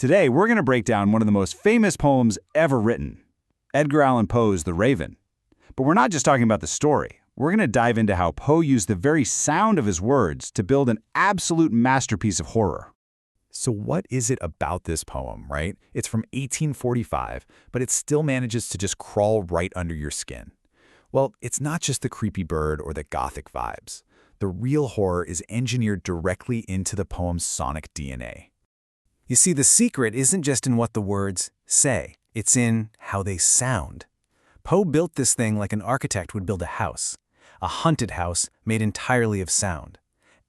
Today, we're going to break down one of the most famous poems ever written, Edgar Allan Poe's The Raven. But we're not just talking about the story. We're going to dive into how Poe used the very sound of his words to build an absolute masterpiece of horror. So what is it about this poem, right? It's from 1845, but it still manages to just crawl right under your skin. Well, it's not just the creepy bird or the gothic vibes. The real horror is engineered directly into the poem's sonic DNA. You see, the secret isn't just in what the words say, it's in how they sound. Poe built this thing like an architect would build a house, a haunted house made entirely of sound.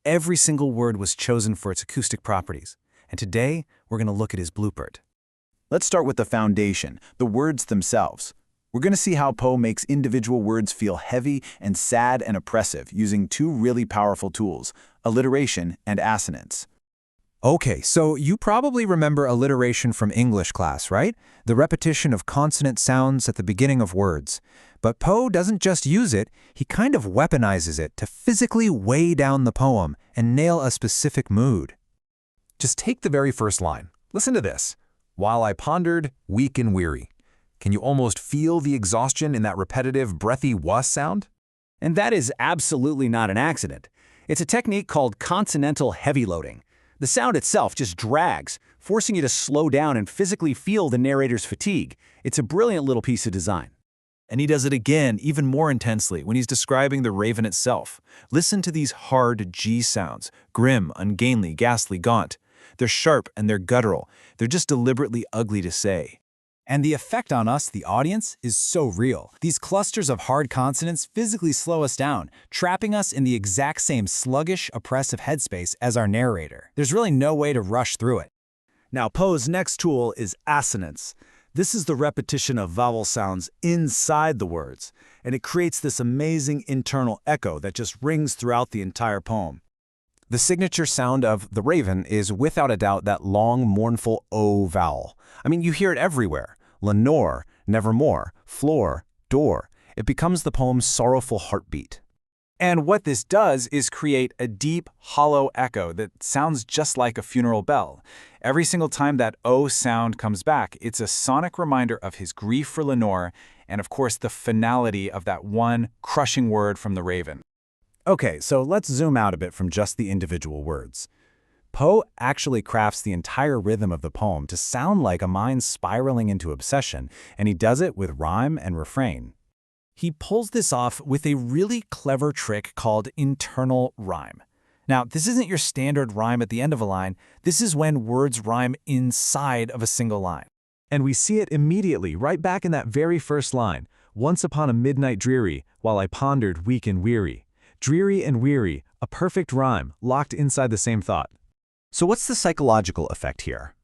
Every single word was chosen for its acoustic properties, and today we're going to look at his blueprint. Let's start with the foundation, the words themselves. We're going to see how Poe makes individual words feel heavy and sad and oppressive using two really powerful tools, alliteration and assonance. Okay, so you probably remember alliteration from English class, right? The repetition of consonant sounds at the beginning of words. But Poe doesn't just use it, he kind of weaponizes it to physically weigh down the poem and nail a specific mood. Just take the very first line. Listen to this. While I pondered, weak and weary. Can you almost feel the exhaustion in that repetitive, breathy "wa" sound? And that is absolutely not an accident. It's a technique called consonantal heavy loading. The sound itself just drags, forcing you to slow down and physically feel the narrator's fatigue. It's a brilliant little piece of design. And he does it again, even more intensely, when he's describing the raven itself. Listen to these hard G sounds. Grim, ungainly, ghastly, gaunt. They're sharp and they're guttural. They're just deliberately ugly to say. And the effect on us, the audience, is so real. These clusters of hard consonants physically slow us down, trapping us in the exact same sluggish, oppressive headspace as our narrator. There's really no way to rush through it. Now, Poe's next tool is assonance. This is the repetition of vowel sounds inside the words, and it creates this amazing internal echo that just rings throughout the entire poem. The signature sound of The Raven is without a doubt that long, mournful O vowel. I mean, you hear it everywhere. Lenore, nevermore, floor, door. It becomes the poem's sorrowful heartbeat. And what this does is create a deep, hollow echo that sounds just like a funeral bell. Every single time that O sound comes back, it's a sonic reminder of his grief for Lenore and, of course, the finality of that one crushing word from The Raven. Okay, so let's zoom out a bit from just the individual words. Poe actually crafts the entire rhythm of the poem to sound like a mind spiraling into obsession, and he does it with rhyme and refrain. He pulls this off with a really clever trick called internal rhyme. Now, this isn't your standard rhyme at the end of a line. This is when words rhyme inside of a single line. And we see it immediately, right back in that very first line. Once upon a midnight dreary, while I pondered weak and weary. Dreary and weary, a perfect rhyme, locked inside the same thought. So what's the psychological effect here?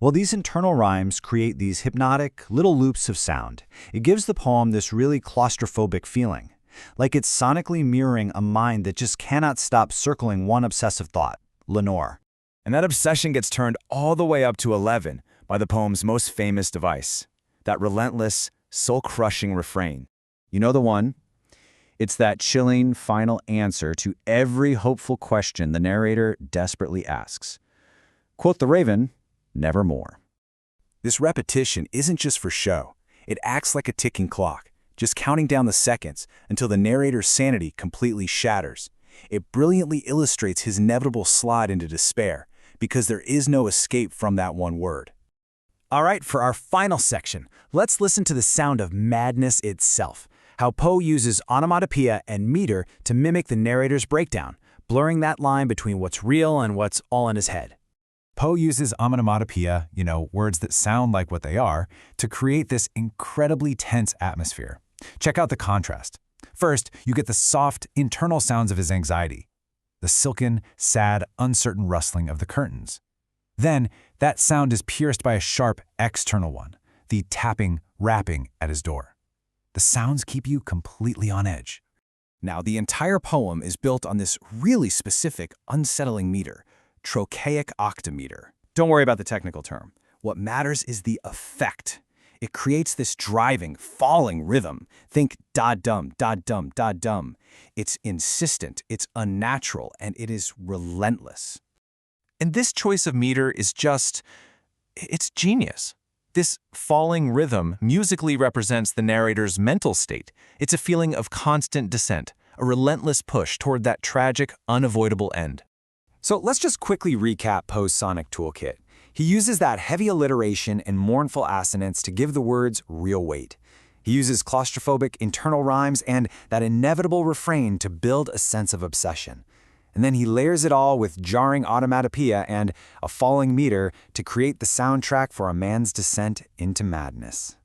Well, these internal rhymes create these hypnotic little loops of sound. It gives the poem this really claustrophobic feeling, like it's sonically mirroring a mind that just cannot stop circling one obsessive thought, Lenore. And that obsession gets turned all the way up to 11 by the poem's most famous device, that relentless, soul-crushing refrain. You know the one? It's that chilling final answer to every hopeful question the narrator desperately asks. Quote The Raven, nevermore. This repetition isn't just for show. It acts like a ticking clock, just counting down the seconds until the narrator's sanity completely shatters. It brilliantly illustrates his inevitable slide into despair, because there is no escape from that one word. All right, for our final section, let's listen to the sound of madness itself. How Poe uses onomatopoeia and meter to mimic the narrator's breakdown, blurring that line between what's real and what's all in his head. Poe uses onomatopoeia, words that sound like what they are, to create this incredibly tense atmosphere. Check out the contrast. First, you get the soft, internal sounds of his anxiety, the silken, sad, uncertain rustling of the curtains. Then, that sound is pierced by a sharp, external one, the tapping, rapping at his door. The sounds keep you completely on edge. Now, the entire poem is built on this really specific, unsettling meter, trochaic octameter. Don't worry about the technical term. What matters is the effect. It creates this driving, falling rhythm. Think da-dum, da-dum, da-dum. It's insistent, it's unnatural, and it is relentless. And this choice of meter is just, It's genius. This falling rhythm musically represents the narrator's mental state. It's a feeling of constant descent, a relentless push toward that tragic, unavoidable end. So let's just quickly recap Poe's sonic toolkit. He uses that heavy alliteration and mournful assonance to give the words real weight. He uses claustrophobic internal rhymes and that inevitable refrain to build a sense of obsession. And then he layers it all with jarring onomatopoeia and a falling meter to create the soundtrack for a man's descent into madness.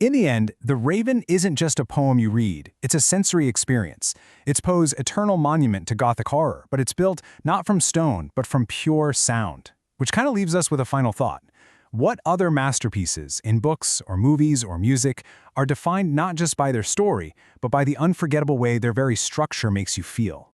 In the end, The Raven isn't just a poem you read, it's a sensory experience. It's Poe's eternal monument to Gothic horror, but it's built not from stone, but from pure sound. Which kind of leaves us with a final thought. What other masterpieces, in books or movies or music, are defined not just by their story, but by the unforgettable way their very structure makes you feel?